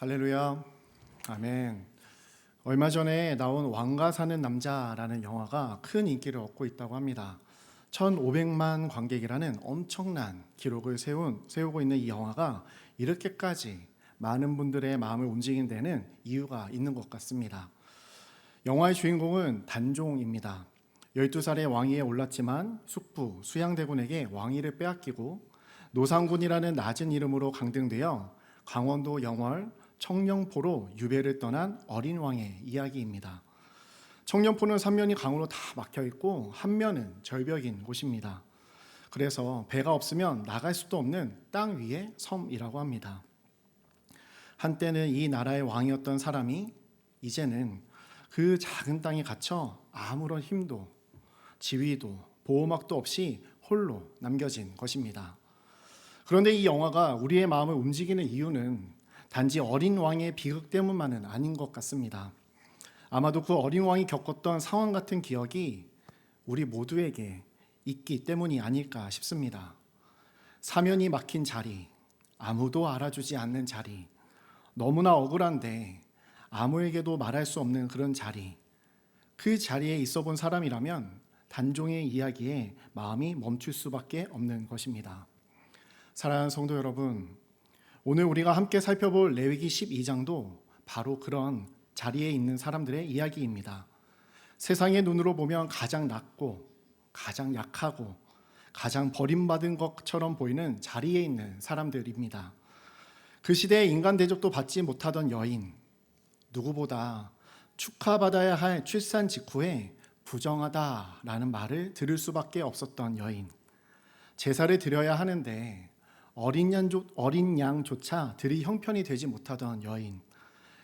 할렐루야. 아멘. 얼마 전에 나온 왕가 사는 남자라는 영화가 큰 인기를 얻고 있다고 합니다. 1,500만 관객이라는 엄청난 기록을 세우고 있는 이 영화가 이렇게까지 많은 분들의 마음을 움직이는 데는 이유가 있는 것 같습니다. 영화의 주인공은 단종입니다. 12살의 왕위에 올랐지만 숙부 수양대군에게 왕위를 빼앗기고 노상군이라는 낮은 이름으로 강등되어 강원도 영월 청령포로 유배를 떠난 어린 왕의 이야기입니다. 청령포는 3면이 강으로 다 막혀 있고 한 면은 절벽인 곳입니다. 그래서 배가 없으면 나갈 수도 없는 땅 위의 섬이라고 합니다. 한때는 이 나라의 왕이었던 사람이 이제는 그 작은 땅에 갇혀 아무런 힘도 지위도 보호막도 없이 홀로 남겨진 것입니다. 그런데 이 영화가 우리의 마음을 움직이는 이유는 단지 어린 왕의 비극 때문만은 아닌 것 같습니다. 아마도 그 어린 왕이 겪었던 상황 같은 기억이 우리 모두에게 있기 때문이 아닐까 싶습니다. 사면이 막힌 자리, 아무도 알아주지 않는 자리, 너무나 억울한데 아무에게도 말할 수 없는 그런 자리, 그 자리에 있어 본 사람이라면 단종의 이야기에 마음이 멈출 수밖에 없는 것입니다. 사랑하는 성도 여러분, 오늘 우리가 함께 살펴볼 레위기 12장도 바로 그런 자리에 있는 사람들의 이야기입니다. 세상의 눈으로 보면 가장 낮고 가장 약하고 가장 버림받은 것처럼 보이는 자리에 있는 사람들입니다. 그 시대에 인간 대접도 받지 못하던 여인, 누구보다 축하받아야 할 출산 직후에 부정하다라는 말을 들을 수밖에 없었던 여인, 제사를 드려야 하는데 어린 양조차 드릴 형편이 되지 못하던 여인,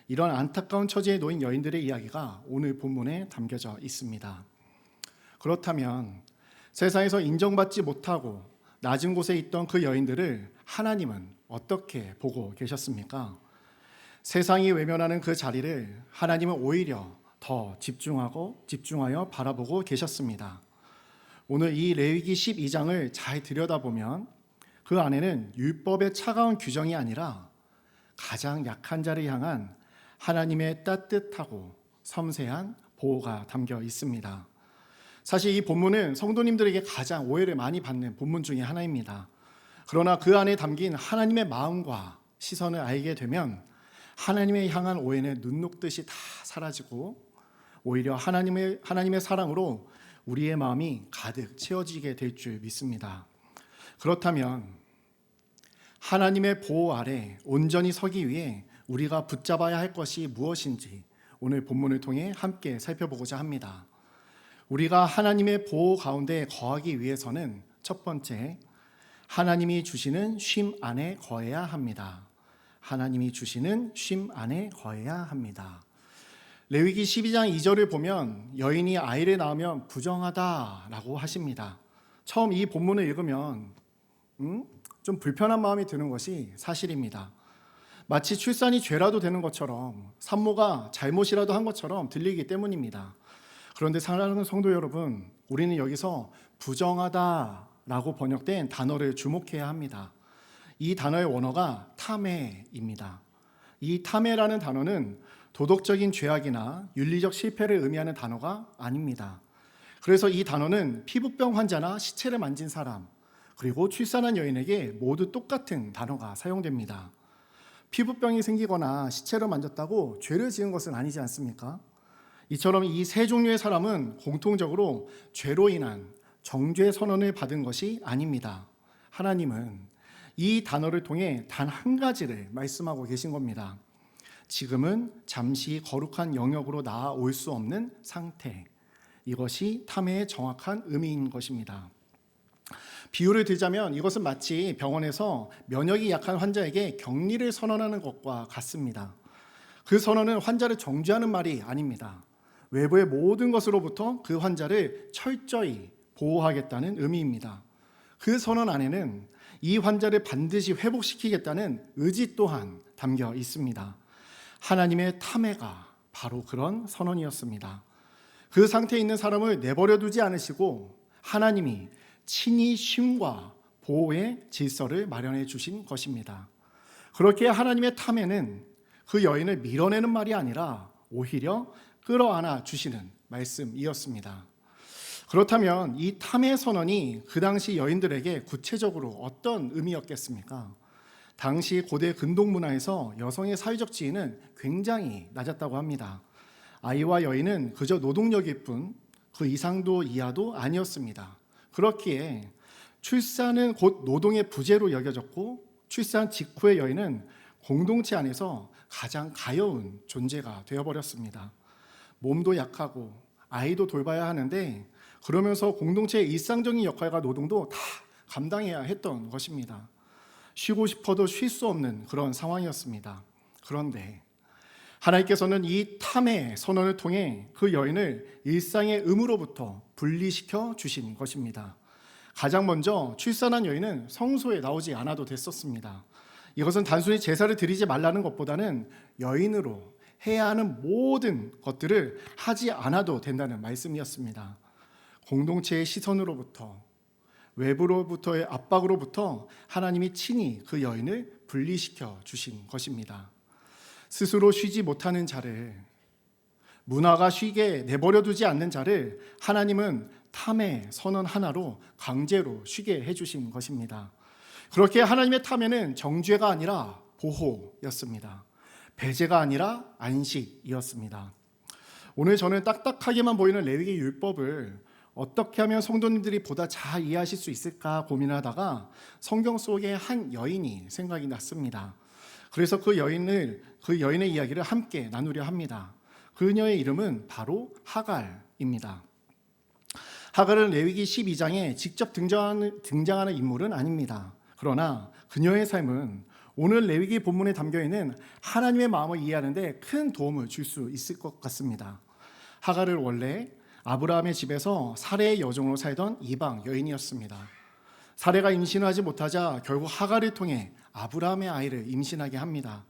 이런 안타까운 처지에 놓인 여인들의 이야기가 오늘 본문에 담겨져 있습니다. 그렇다면 세상에서 인정받지 못하고 낮은 곳에 있던 그 여인들을 하나님은 어떻게 보고 계셨습니까? 세상이 외면하는 그 자리를 하나님은 오히려 더 집중하여 바라보고 계셨습니다. 오늘 이 레위기 12장을 잘 들여다보면 그 안에는 율법의 차가운 규정이 아니라 가장 약한 자를 향한 하나님의 따뜻하고 섬세한 보호가 담겨 있습니다. 사실 이 본문은 성도님들에게 가장 오해를 많이 받는 본문 중에 하나입니다. 그러나 그 안에 담긴 하나님의 마음과 시선을 알게 되면 하나님의 향한 오해는 눈 녹듯이 다 사라지고 오히려 하나님의 사랑으로 우리의 마음이 가득 채워지게 될 줄 믿습니다. 그렇다면 하나님의 보호 아래 온전히 서기 위해 우리가 붙잡아야 할 것이 무엇인지 오늘 본문을 통해 함께 살펴보고자 합니다. 우리가 하나님의 보호 가운데 거하기 위해서는 첫 번째, 하나님이 주시는 쉼 안에 거해야 합니다. 하나님이 주시는 쉼 안에 거해야 합니다. 레위기 12장 2절을 보면 여인이 아이를 낳으면 부정하다라고 하십니다. 처음 이 본문을 읽으면 좀 불편한 마음이 드는 것이 사실입니다. 마치 출산이 죄라도 되는 것처럼 산모가 잘못이라도 한 것처럼 들리기 때문입니다. 그런데 사랑하는 성도 여러분, 우리는 여기서 부정하다라고 번역된 단어를 주목해야 합니다. 이 단어의 원어가 탐해입니다. 이 탐해라는 단어는 도덕적인 죄악이나 윤리적 실패를 의미하는 단어가 아닙니다. 그래서 이 단어는 피부병 환자나 시체를 만진 사람, 그리고 출산한 여인에게 모두 똑같은 단어가 사용됩니다. 피부병이 생기거나 시체를 만졌다고 죄를 지은 것은 아니지 않습니까? 이처럼 이 세 종류의 사람은 공통적으로 죄로 인한 정죄 선언을 받은 것이 아닙니다. 하나님은 이 단어를 통해 단 한 가지를 말씀하고 계신 겁니다. 지금은 잠시 거룩한 영역으로 나아올 수 없는 상태, 이것이 탐해의 정확한 의미인 것입니다. 비유를 들자면 이것은 마치 병원에서 면역이 약한 환자에게 격리를 선언하는 것과 같습니다. 그 선언은 환자를 정죄하는 말이 아닙니다. 외부의 모든 것으로부터 그 환자를 철저히 보호하겠다는 의미입니다. 그 선언 안에는 이 환자를 반드시 회복시키겠다는 의지 또한 담겨 있습니다. 하나님의 탐해가 바로 그런 선언이었습니다. 그 상태에 있는 사람을 내버려 두지 않으시고 하나님이 친히 쉼과 보호의 질서를 마련해 주신 것입니다. 그렇게 하나님의 탐에는 그 여인을 밀어내는 말이 아니라 오히려 끌어안아 주시는 말씀이었습니다. 그렇다면 이 탐의 선언이 그 당시 여인들에게 구체적으로 어떤 의미였겠습니까? 당시 고대 근동 문화에서 여성의 사회적 지위는 굉장히 낮았다고 합니다. 아이와 여인은 그저 노동력일 뿐 그 이상도 이하도 아니었습니다. 그렇기에 출산은 곧 노동의 부재로 여겨졌고 출산 직후의 여인은 공동체 안에서 가장 가여운 존재가 되어버렸습니다. 몸도 약하고 아이도 돌봐야 하는데 그러면서 공동체의 일상적인 역할과 노동도 다 감당해야 했던 것입니다. 쉬고 싶어도 쉴 수 없는 그런 상황이었습니다. 그런데 하나님께서는 이 탐의 선언을 통해 그 여인을 일상의 의무로부터 분리시켜 주신 것입니다. 가장 먼저 출산한 여인은 성소에 나오지 않아도 됐었습니다. 이것은 단순히 제사를 드리지 말라는 것보다는 여인으로 해야 하는 모든 것들을 하지 않아도 된다는 말씀이었습니다. 공동체의 시선으로부터 외부로부터의 압박으로부터 하나님이 친히 그 여인을 분리시켜 주신 것입니다. 스스로 쉬지 못하는 자를, 문화가 쉬게 내버려 두지 않는 자를 하나님은 탐의 선언 하나로 강제로 쉬게 해주신 것입니다. 그렇게 하나님의 탐에는 정죄가 아니라 보호였습니다. 배제가 아니라 안식이었습니다. 오늘 저는 딱딱하게만 보이는 레위기 율법을 어떻게 하면 성도님들이 보다 잘 이해하실 수 있을까 고민하다가 성경 속의 한 여인이 생각이 났습니다. 그래서 그 여인의 이야기를 함께 나누려 합니다. 그녀의 이름은 바로 하갈입니다. 하갈은 레위기 12장에 직접 등장하는 인물은 아닙니다. 그러나 그녀의 삶은 오늘 레위기 본문에 담겨있는 하나님의 마음을 이해하는 데 큰 도움을 줄 수 있을 것 같습니다. 하갈은 원래 아브라함의 집에서 사레의 여종으로 살던 이방 여인이었습니다. 사레가 임신을 하지 못하자 결국 하갈을 통해 아브라함의 아이를 임신하게 합니다.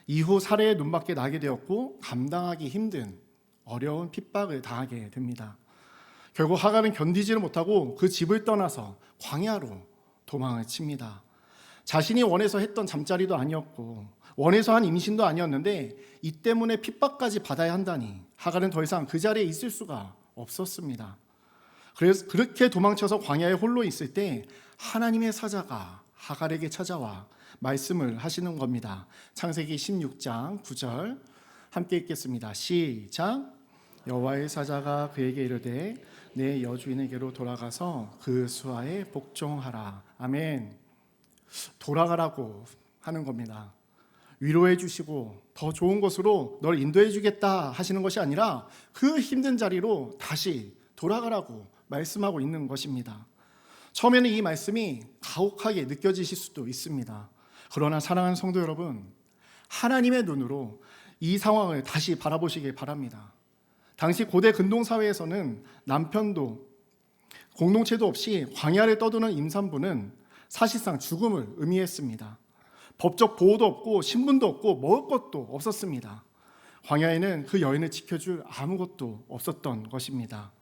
이후 사레의 눈밖에 나게 되었고 감당하기 힘든 어려운 핍박을 당하게 됩니다. 결국 하갈은 견디지를 못하고 그 집을 떠나서 광야로 도망을 칩니다. 자신이 원해서 했던 잠자리도 아니었고 원해서 한 임신도 아니었는데 이 때문에 핍박까지 받아야 한다니 하갈은 더 이상 그 자리에 있을 수가 없었습니다. 그래서 그렇게 도망쳐서 광야에 홀로 있을 때 하나님의 사자가 하갈에게 찾아와 말씀을 하시는 겁니다. 창세기 16장 9절 함께 읽겠습니다. 시작. 여호와의 사자가 그에게 이르되 내 여주인에게로 돌아가서 그 수하에 복종하라. 아멘. 돌아가라고 하는 겁니다. 위로해 주시고 더 좋은 곳으로 널 인도해 주겠다 하시는 것이 아니라 그 힘든 자리로 다시 돌아가라고 말씀하고 있는 것입니다. 처음에는 이 말씀이 가혹하게 느껴지실 수도 있습니다. 그러나 사랑하는 성도 여러분, 하나님의 눈으로 이 상황을 다시 바라보시길 바랍니다. 당시 고대 근동사회에서는 남편도 공동체도 없이 광야를 떠도는 임산부는 사실상 죽음을 의미했습니다. 법적 보호도 없고 신분도 없고 먹을 것도 없었습니다. 광야에는 그 여인을 지켜줄 아무것도 없었던 것입니다.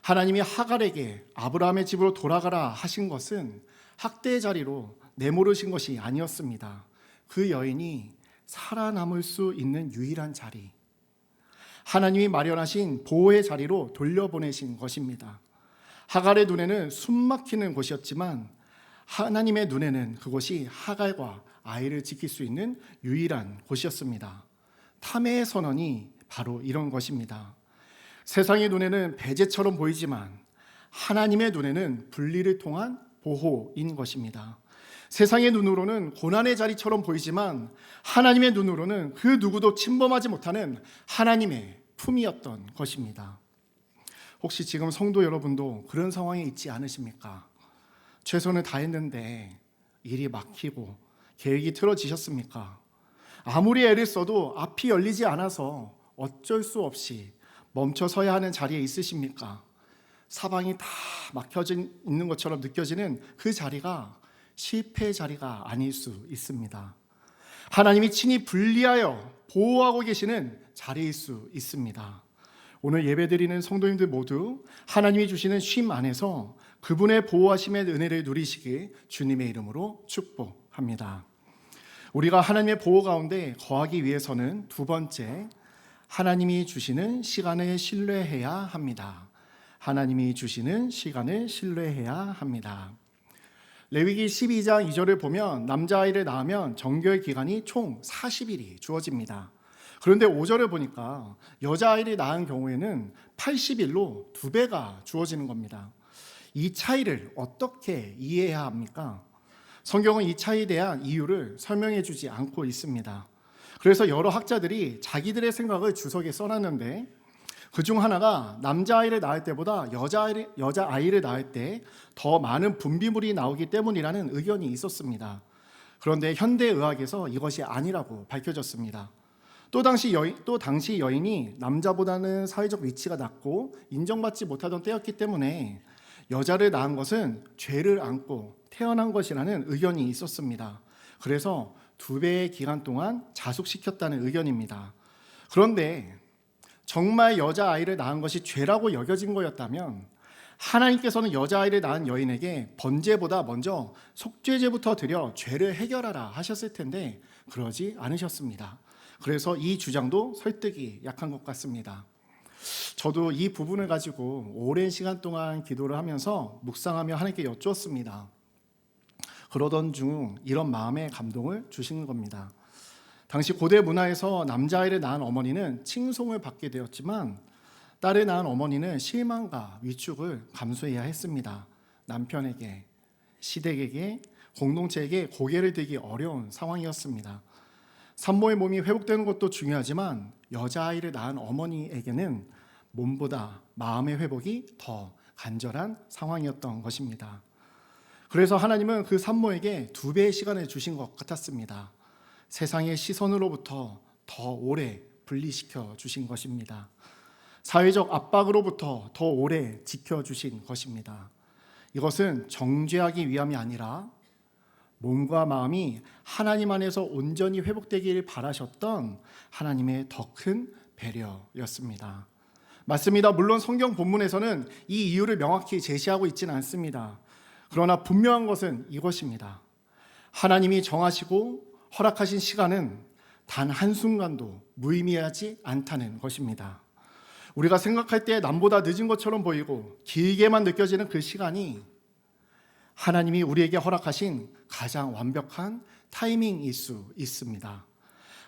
하나님이 하갈에게 아브라함의 집으로 돌아가라 하신 것은 학대의 자리로 내모르신 것이 아니었습니다. 그 여인이 살아남을 수 있는 유일한 자리, 하나님이 마련하신 보호의 자리로 돌려보내신 것입니다. 하갈의 눈에는 숨막히는 곳이었지만 하나님의 눈에는 그곳이 하갈과 아이를 지킬 수 있는 유일한 곳이었습니다. 탐의 선언이 바로 이런 것입니다. 세상의 눈에는 배제처럼 보이지만 하나님의 눈에는 분리를 통한 보호인 것입니다. 세상의 눈으로는 고난의 자리처럼 보이지만 하나님의 눈으로는 그 누구도 침범하지 못하는 하나님의 품이었던 것입니다. 혹시 지금 성도 여러분도 그런 상황에 있지 않으십니까? 최선을 다했는데 일이 막히고 계획이 틀어지셨습니까? 아무리 애를 써도 앞이 열리지 않아서 어쩔 수 없이 멈춰서야 하는 자리에 있으십니까? 사방이 다 막혀져 있는 것처럼 느껴지는 그 자리가 실패의 자리가 아닐 수 있습니다. 하나님이 친히 분리하여 보호하고 계시는 자리일 수 있습니다. 오늘 예배드리는 성도님들 모두 하나님이 주시는 쉼 안에서 그분의 보호하심의 은혜를 누리시길 주님의 이름으로 축복합니다. 우리가 하나님의 보호 가운데 거하기 위해서는 두 번째, 하나님이 주시는 시간을 신뢰해야 합니다. 하나님이 주시는 시간을 신뢰해야 합니다. 레위기 12장 2절을 보면 남자아이를 낳으면 정결 기간이 총 40일이 주어집니다. 그런데 5절을 보니까 여자아이를 낳은 경우에는 80일로 2배가 주어지는 겁니다. 이 차이를 어떻게 이해해야 합니까? 성경은 이 차이에 대한 이유를 설명해 주지 않고 있습니다. 그래서 여러 학자들이 자기들의 생각을 주석에 써놨는데 그중 하나가 남자아이를 낳을 때보다 여자아이를 낳을 때 더 많은 분비물이 나오기 때문이라는 의견이 있었습니다. 그런데 현대의학에서 이것이 아니라고 밝혀졌습니다. 또 당시 여인이 남자보다는 사회적 위치가 낮고 인정받지 못하던 때였기 때문에 여자를 낳은 것은 죄를 안고 태어난 것이라는 의견이 있었습니다. 그래서 2배의 기간 동안 자숙시켰다는 의견입니다. 그런데 정말 여자아이를 낳은 것이 죄라고 여겨진 거였다면 하나님께서는 여자아이를 낳은 여인에게 번제보다 먼저 속죄제부터 드려 죄를 해결하라 하셨을 텐데 그러지 않으셨습니다. 그래서 이 주장도 설득이 약한 것 같습니다. 저도 이 부분을 가지고 오랜 시간 동안 기도를 하면서 묵상하며 하나님께 여쭈었습니다. 그러던 중 이런 마음의 감동을 주시는 겁니다. 당시 고대 문화에서 남자아이를 낳은 어머니는 칭송을 받게 되었지만 딸을 낳은 어머니는 실망과 위축을 감수해야 했습니다. 남편에게, 시댁에게, 공동체에게 고개를 들기 어려운 상황이었습니다. 산모의 몸이 회복되는 것도 중요하지만 여자아이를 낳은 어머니에게는 몸보다 마음의 회복이 더 간절한 상황이었던 것입니다. 그래서 하나님은 그 산모에게 2배의 시간을 주신 것 같았습니다. 세상의 시선으로부터 더 오래 분리시켜 주신 것입니다. 사회적 압박으로부터 더 오래 지켜주신 것입니다. 이것은 정죄하기 위함이 아니라 몸과 마음이 하나님 안에서 온전히 회복되기를 바라셨던 하나님의 더 큰 배려였습니다. 맞습니다. 물론 성경 본문에서는 이 이유를 명확히 제시하고 있지는 않습니다. 그러나 분명한 것은 이것입니다. 하나님이 정하시고 허락하신 시간은 단 한순간도 무의미하지 않다는 것입니다. 우리가 생각할 때 남보다 늦은 것처럼 보이고 길게만 느껴지는 그 시간이 하나님이 우리에게 허락하신 가장 완벽한 타이밍일 수 있습니다.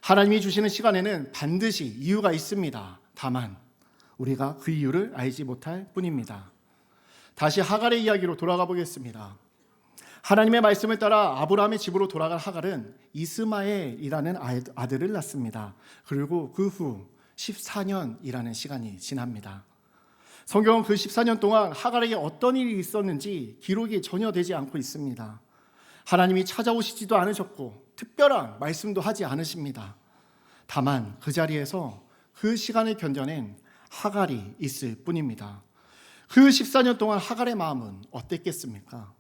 하나님이 주시는 시간에는 반드시 이유가 있습니다. 다만 우리가 그 이유를 알지 못할 뿐입니다. 다시 하갈의 이야기로 돌아가 보겠습니다. 하나님의 말씀을 따라 아브라함의 집으로 돌아간 하갈은 이스마엘이라는 아들을 낳습니다. 그리고 그 후 14년이라는 시간이 지납니다. 성경은 그 14년 동안 하갈에게 어떤 일이 있었는지 기록이 전혀 되지 않고 있습니다. 하나님이 찾아오시지도 않으셨고 특별한 말씀도 하지 않으십니다. 다만 그 자리에서 그 시간을 견뎌낸 하갈이 있을 뿐입니다. 그 14년 동안 하갈의 마음은 어땠겠습니까?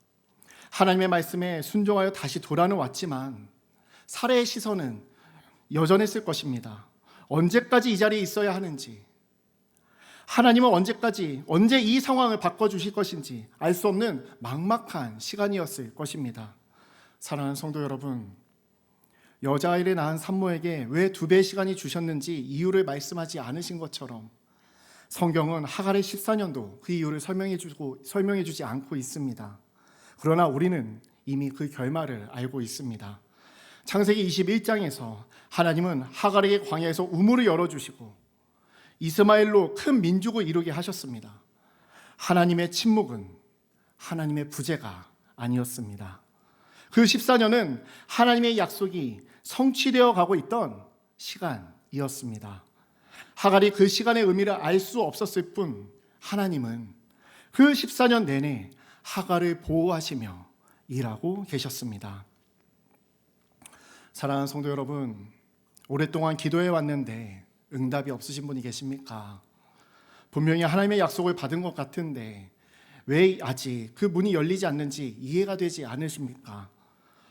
하나님의 말씀에 순종하여 다시 돌아는 왔지만 살해의 시선은 여전했을 것입니다. 언제까지 이 자리에 있어야 하는지, 하나님은 언제 이 상황을 바꿔주실 것인지 알 수 없는 막막한 시간이었을 것입니다. 사랑하는 성도 여러분, 여자아이를 낳은 산모에게 왜 2배의 시간이 주셨는지 이유를 말씀하지 않으신 것처럼 성경은 하갈의 14년도 그 이유를 설명해 주지 않고 있습니다. 그러나 우리는 이미 그 결말을 알고 있습니다. 창세기 21장에서 하나님은 하갈에게 광야에서 우물을 열어주시고 이스마엘로 큰 민족을 이루게 하셨습니다. 하나님의 침묵은 하나님의 부재가 아니었습니다. 그 14년은 하나님의 약속이 성취되어 가고 있던 시간이었습니다. 하갈이 그 시간의 의미를 알 수 없었을 뿐 하나님은 그 14년 내내 하갈을 보호하시며 일하고 계셨습니다. 사랑하는 성도 여러분, 오랫동안 기도해 왔는데 응답이 없으신 분이 계십니까? 분명히 하나님의 약속을 받은 것 같은데 왜 아직 그 문이 열리지 않는지 이해가 되지 않으십니까?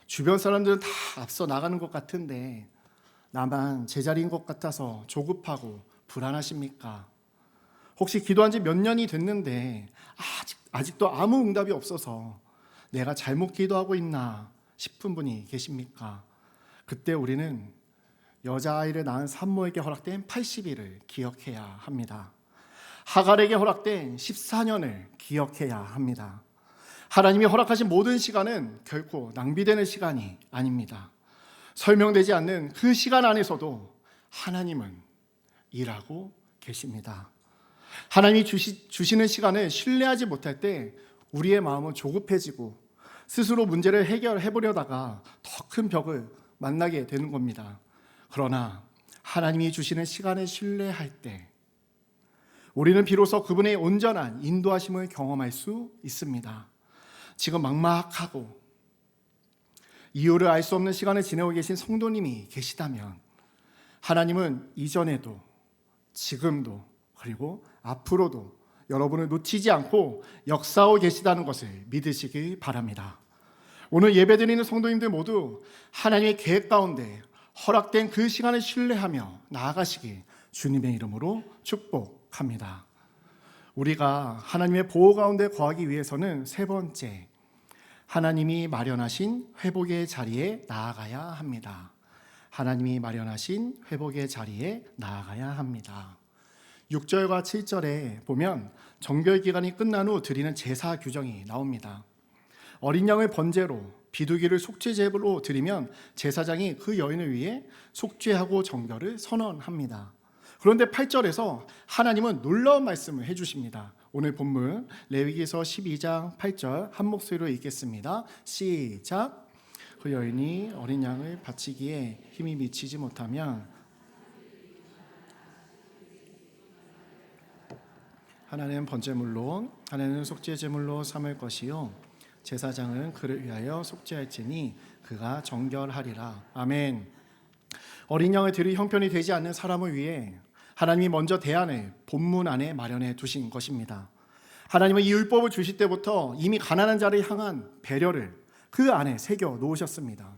주변 사람들은 다 앞서 나가는 것 같은데 나만 제자리인 것 같아서 조급하고 불안하십니까? 혹시 기도한 지 몇 년이 됐는데 아직도 아무 응답이 없어서 내가 잘못 기도하고 있나 싶은 분이 계십니까? 그때 우리는 여자아이를 낳은 산모에게 허락된 80일을 기억해야 합니다. 하갈에게 허락된 14년을 기억해야 합니다. 하나님이 허락하신 모든 시간은 결코 낭비되는 시간이 아닙니다. 설명되지 않는 그 시간 안에서도 하나님은 일하고 계십니다. 하나님이 주시는 시간을 신뢰하지 못할 때 우리의 마음은 조급해지고 스스로 문제를 해결해 보려다가 더 큰 벽을 만나게 되는 겁니다. 그러나 하나님이 주시는 시간을 신뢰할 때 우리는 비로소 그분의 온전한 인도하심을 경험할 수 있습니다. 지금 막막하고 이유를 알 수 없는 시간을 지내고 계신 성도님이 계시다면 하나님은 이전에도 지금도 그리고 앞으로도 여러분을 놓치지 않고 역사하고 계시다는 것을 믿으시기 바랍니다. 오늘 예배드리는 성도님들 모두 하나님의 계획 가운데 허락된 그 시간을 신뢰하며 나아가시기 주님의 이름으로 축복합니다. 우리가 하나님의 보호 가운데 거하기 위해서는 세 번째, 하나님이 마련하신 회복의 자리에 나아가야 합니다. 하나님이 마련하신 회복의 자리에 나아가야 합니다. 6절과 7절에 보면 정결 기간이 끝난 후 드리는 제사 규정이 나옵니다. 어린 양을 번제로 비두기를 속죄제로 드리면 제사장이 그 여인을 위해 속죄하고 정결을 선언합니다. 그런데 8절에서 하나님은 놀라운 말씀을 해주십니다. 오늘 본문 레위기서 12장 8절 한 목소리로 읽겠습니다. 시작. 그 여인이 어린 양을 바치기에 힘이 미치지 못하면 하나는 번제물로 하나는 속죄제물로 삼을 것이요 제사장은 그를 위하여 속죄할지니 그가 정결하리라. 아멘. 어린 양을 드릴 형편이 되지 않는 사람을 위해 하나님이 먼저 대안을 본문 안에 마련해 두신 것입니다. 하나님은 이 율법을 주실 때부터 이미 가난한 자를 향한 배려를 그 안에 새겨 놓으셨습니다.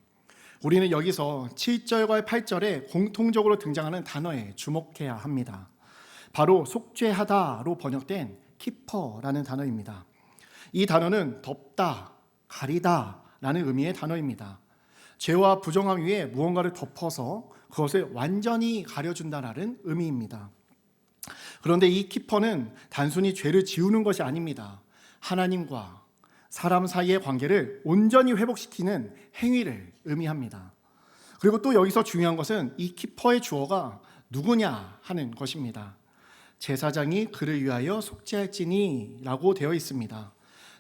우리는 여기서 7절과 8절에 공통적으로 등장하는 단어에 주목해야 합니다. 바로 속죄하다로 번역된 키퍼라는 단어입니다. 이 단어는 덮다, 가리다 라는 의미의 단어입니다. 죄와 부정함 위에 무언가를 덮어서 그것을 완전히 가려준다는 의미입니다. 그런데 이 키퍼는 단순히 죄를 지우는 것이 아닙니다. 하나님과 사람 사이의 관계를 온전히 회복시키는 행위를 의미합니다. 그리고 또 여기서 중요한 것은 이 키퍼의 주어가 누구냐 하는 것입니다. 제사장이 그를 위하여 속죄할지니 라고 되어 있습니다.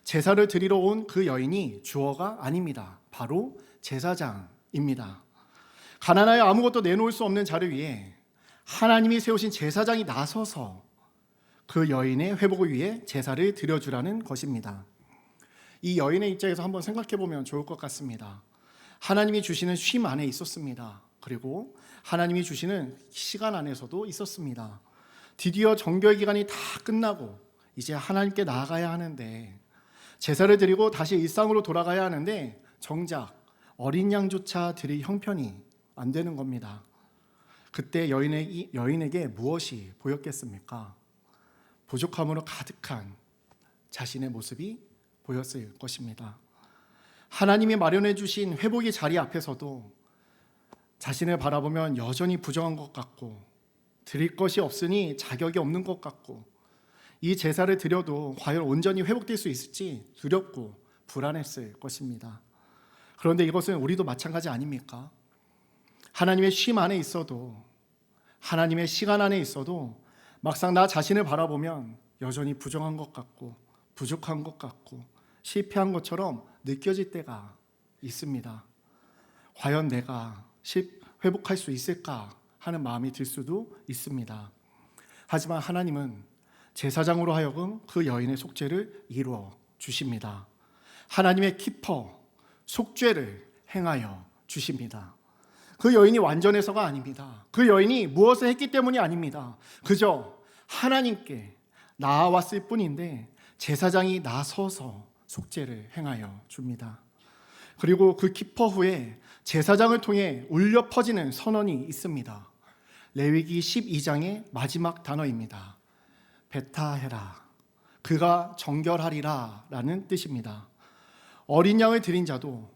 제사를 드리러 온 그 여인이 주어가 아닙니다. 바로 제사장입니다. 가난하여 아무것도 내놓을 수 없는 자를 위해 하나님이 세우신 제사장이 나서서 그 여인의 회복을 위해 제사를 드려주라는 것입니다. 이 여인의 입장에서 한번 생각해 보면 좋을 것 같습니다. 하나님이 주시는 쉼 안에 있었습니다. 그리고 하나님이 주시는 시간 안에서도 있었습니다. 드디어 정결 기간이 다 끝나고 이제 하나님께 나아가야 하는데 제사를 드리고 다시 일상으로 돌아가야 하는데 정작 어린 양조차 드릴 형편이 안 되는 겁니다. 그때 여인에게 무엇이 보였겠습니까? 부족함으로 가득한 자신의 모습이 보였을 것입니다. 하나님이 마련해 주신 회복의 자리 앞에서도 자신을 바라보면 여전히 부정한 것 같고 드릴 것이 없으니 자격이 없는 것 같고 이 제사를 드려도 과연 온전히 회복될 수 있을지 두렵고 불안했을 것입니다. 그런데 이것은 우리도 마찬가지 아닙니까? 하나님의 쉼 안에 있어도 하나님의 시간 안에 있어도 막상 나 자신을 바라보면 여전히 부정한 것 같고 부족한 것 같고 실패한 것처럼 느껴질 때가 있습니다. 과연 내가 회복할 수 있을까 하는 마음이 들 수도 있습니다. 하지만 하나님은 제사장으로 하여금 그 여인의 속죄를 이루어 주십니다. 하나님의 키퍼, 속죄를 행하여 주십니다. 그 여인이 완전해서가 아닙니다. 그 여인이 무엇을 했기 때문이 아닙니다. 그저 하나님께 나아왔을 뿐인데 제사장이 나서서 속죄를 행하여 줍니다. 그리고 그 키퍼 후에 제사장을 통해 울려 퍼지는 선언이 있습니다. 레위기 12장의 마지막 단어입니다. 베타헤라, 그가 정결하리라 라는 뜻입니다. 어린 양을 드린 자도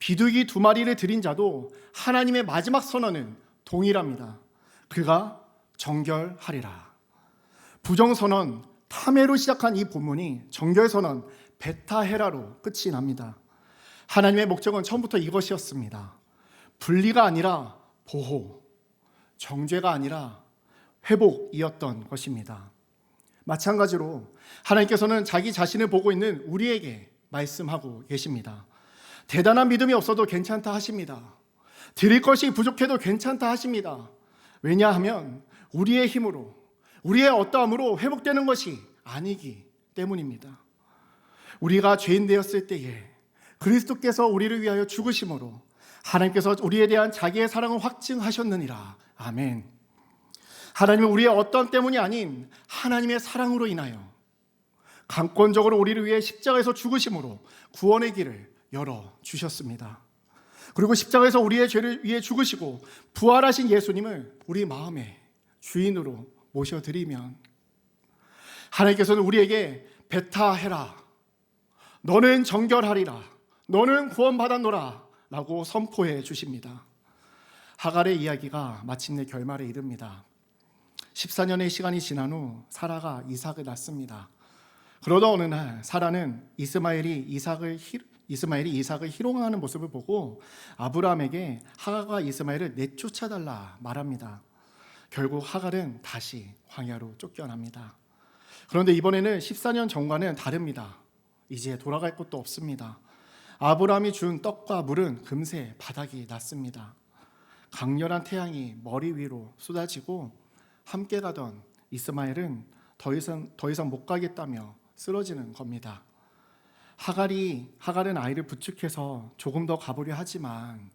비둘기 2마리를 드린 자도 하나님의 마지막 선언은 동일합니다. 그가 정결하리라. 부정선언, 탐해로 시작한 이 본문이 정결선언, 베타헤라로 끝이 납니다. 하나님의 목적은 처음부터 이것이었습니다. 분리가 아니라 보호, 정죄가 아니라 회복이었던 것입니다. 마찬가지로 하나님께서는 자기 자신을 보고 있는 우리에게 말씀하고 계십니다. 대단한 믿음이 없어도 괜찮다 하십니다. 드릴 것이 부족해도 괜찮다 하십니다. 왜냐하면 우리의 힘으로, 우리의 어떠함으로 회복되는 것이 아니기 때문입니다. 우리가 죄인 되었을 때에 그리스도께서 우리를 위하여 죽으심으로 하나님께서 우리에 대한 자기의 사랑을 확증하셨느니라. 아멘. 하나님은 우리의 어떤 때문이 아닌 하나님의 사랑으로 인하여 강권적으로 우리를 위해 십자가에서 죽으심으로 구원의 길을 열어주셨습니다. 그리고 십자가에서 우리의 죄를 위해 죽으시고 부활하신 예수님을 우리 마음의 주인으로 모셔드리면 하나님께서는 우리에게 베타해라, 너는 정결하리라, 너는 구원받았노라 라고 선포해 주십니다. 하갈의 이야기가 마침내 결말에 이릅니다. 14년의 시간이 지난 후 사라가 이삭을 낳습니다. 그러다 어느 날 사라는 이스마엘이 이삭을 희롱하는 모습을 보고 아브라함에게 하갈과 이스마엘을 내쫓아달라 말합니다. 결국 하갈은 다시 광야로 쫓겨납니다. 그런데 이번에는 14년 전과는 다릅니다. 이제 돌아갈 곳도 없습니다. 아브라함이 준 떡과 물은 금세 바닥이 났습니다. 강렬한 태양이 머리 위로 쏟아지고 함께 가던 이스마엘은 더 이상 못 가겠다며 쓰러지는 겁니다. 하갈은 아이를 부축해서 조금 더 가보려 하지만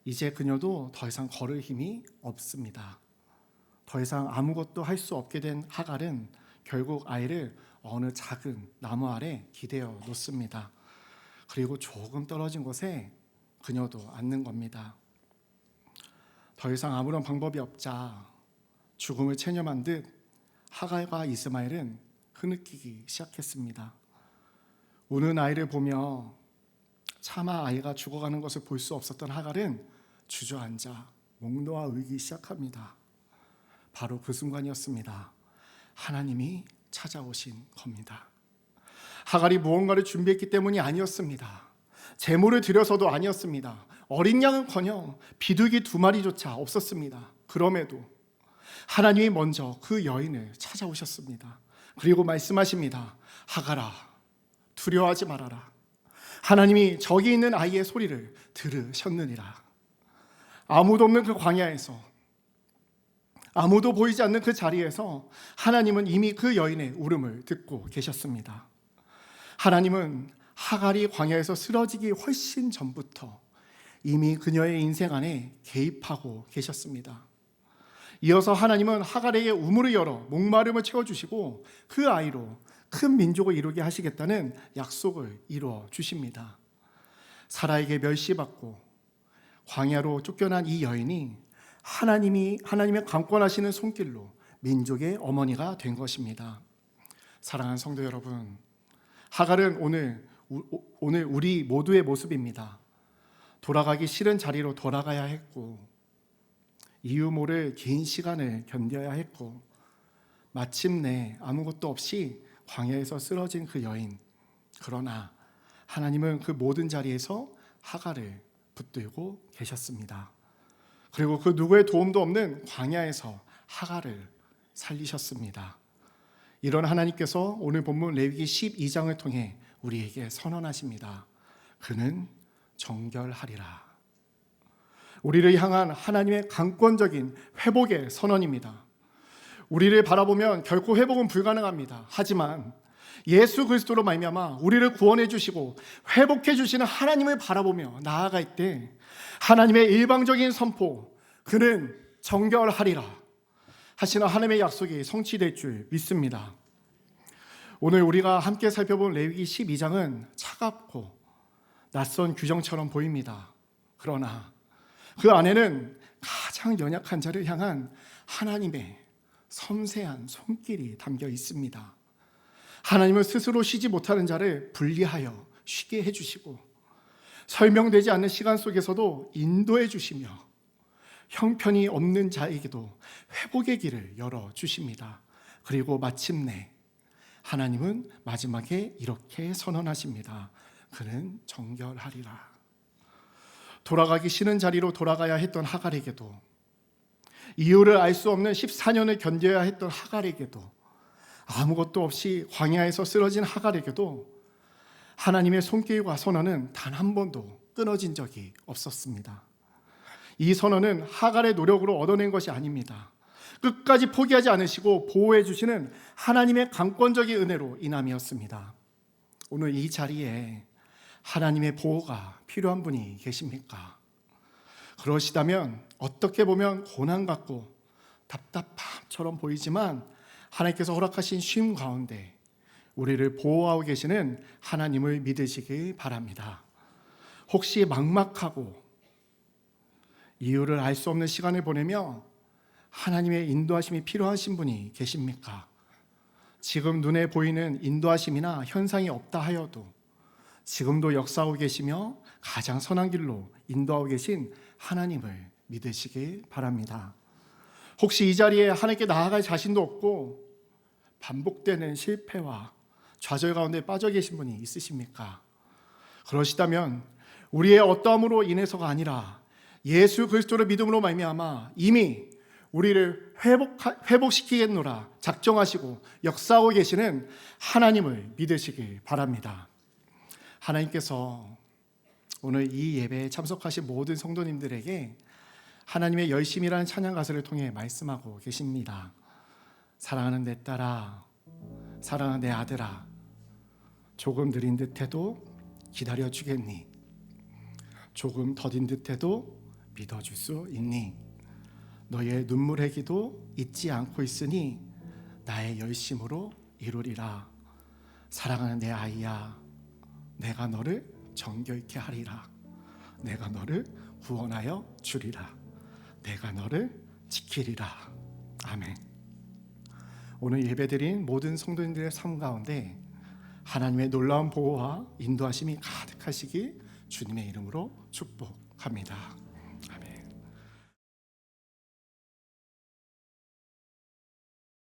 이제 그녀도 더 이상 걸을 힘이 없습니다. 더 이상 아무것도 할 수 없게 된 하갈은 결국 아이를 어느 작은 나무 아래 기대어 놓습니다. 그리고 조금 떨어진 곳에 그녀도 앉는 겁니다. 더 이상 아무런 방법이 없자 죽음을 체념한 듯 하갈과 이스마엘은 흐느끼기 시작했습니다. 우는 아이를 보며 차마 아이가 죽어가는 것을 볼 수 없었던 하갈은 주저앉아 목 놓아 울기 시작합니다. 바로 그 순간이었습니다. 하나님이 찾아오신 겁니다. 하갈이 무언가를 준비했기 때문이 아니었습니다. 제물을 드려서도 아니었습니다. 어린 양은커녕 비둘기 2마리조차 없었습니다. 그럼에도 하나님이 먼저 그 여인을 찾아오셨습니다. 그리고 말씀하십니다. 하갈아, 두려워하지 말아라. 하나님이 저기 있는 아이의 소리를 들으셨느니라. 아무도 없는 그 광야에서, 아무도 보이지 않는 그 자리에서 하나님은 이미 그 여인의 울음을 듣고 계셨습니다. 하나님은 하갈이 광야에서 쓰러지기 훨씬 전부터 이미 그녀의 인생 안에 개입하고 계셨습니다. 이어서 하나님은 하갈에게 우물을 열어 목마름을 채워주시고 그 아이로 큰 민족을 이루게 하시겠다는 약속을 이루어 주십니다. 사라에게 멸시받고 광야로 쫓겨난 이 여인이 하나님의 강권하시는 손길로 민족의 어머니가 된 것입니다. 사랑하는 성도 여러분, 하갈은 오늘 우리 모두의 모습입니다. 돌아가기 싫은 자리로 돌아가야 했고 이유 모를 긴 시간을 견뎌야 했고 마침내 아무것도 없이 광야에서 쓰러진 그 여인. 그러나 하나님은 그 모든 자리에서 하갈을 붙들고 계셨습니다. 그리고 그 누구의 도움도 없는 광야에서 하갈을 살리셨습니다. 이런 하나님께서 오늘 본문 레위기 12장을 통해 우리에게 선언하십니다. 그는 정결하리라. 우리를 향한 하나님의 강권적인 회복의 선언입니다. 우리를 바라보면 결코 회복은 불가능합니다. 하지만 예수 그리스도로 말미암아 우리를 구원해 주시고 회복해 주시는 하나님을 바라보며 나아갈 때 하나님의 일방적인 선포, 그는 정결하리라 하시는 하나님의 약속이 성취될 줄 믿습니다. 오늘 우리가 함께 살펴본 레위기 12장은 차갑고 낯선 규정처럼 보입니다. 그러나 그 안에는 가장 연약한 자를 향한 하나님의 섬세한 손길이 담겨 있습니다. 하나님은 스스로 쉬지 못하는 자를 분리하여 쉬게 해주시고 설명되지 않는 시간 속에서도 인도해 주시며 형편이 없는 자에게도 회복의 길을 열어 주십니다. 그리고 마침내 하나님은 마지막에 이렇게 선언하십니다. 그는 정결하리라. 돌아가기 싫은 자리로 돌아가야 했던 하갈에게도, 이유를 알 수 없는 14년을 견뎌야 했던 하갈에게도, 아무것도 없이 광야에서 쓰러진 하갈에게도 하나님의 손길과 선언은 단 한 번도 끊어진 적이 없었습니다. 이 선언은 하갈의 노력으로 얻어낸 것이 아닙니다. 끝까지 포기하지 않으시고 보호해 주시는 하나님의 강권적인 은혜로 인함이었습니다. 오늘 이 자리에 하나님의 보호가 필요한 분이 계십니까? 그러시다면 어떻게 보면 고난 같고 답답함처럼 보이지만 하나님께서 허락하신 쉼 가운데 우리를 보호하고 계시는 하나님을 믿으시길 바랍니다. 혹시 막막하고 이유를 알 수 없는 시간을 보내며 하나님의 인도하심이 필요하신 분이 계십니까? 지금 눈에 보이는 인도하심이나 현상이 없다 하여도 지금도 역사하고 계시며 가장 선한 길로 인도하고 계신 하나님을 믿으시길 바랍니다. 혹시 이 자리에 하나님께 나아갈 자신도 없고 반복되는 실패와 좌절 가운데 빠져 계신 분이 있으십니까? 그러시다면 우리의 어떠함으로 인해서가 아니라 예수 그리스도를 믿음으로 말미암아 이미 우리를 회복시키겠노라 작정하시고 역사하고 계시는 하나님을 믿으시길 바랍니다. 하나님께서 오늘 이 예배에 참석하신 모든 성도님들에게 하나님의 열심이라는 찬양 가사를 통해 말씀하고 계십니다. 사랑하는 내 딸아, 사랑하는 내 아들아, 조금 느린 듯해도 기다려주겠니? 조금 더딘 듯해도 믿어줄 수 있니? 너의 눈물의 기도 잊지 않고 있으니 나의 열심으로 이루리라. 사랑하는 내 아이야, 내가 너를 정결케 하리라. 내가 너를 구원하여 주리라. 내가 너를 지키리라. 아멘. 오늘 예배드린 모든 성도님들의 삶 가운데 하나님의 놀라운 보호와 인도하심이 가득하시길 주님의 이름으로 축복합니다.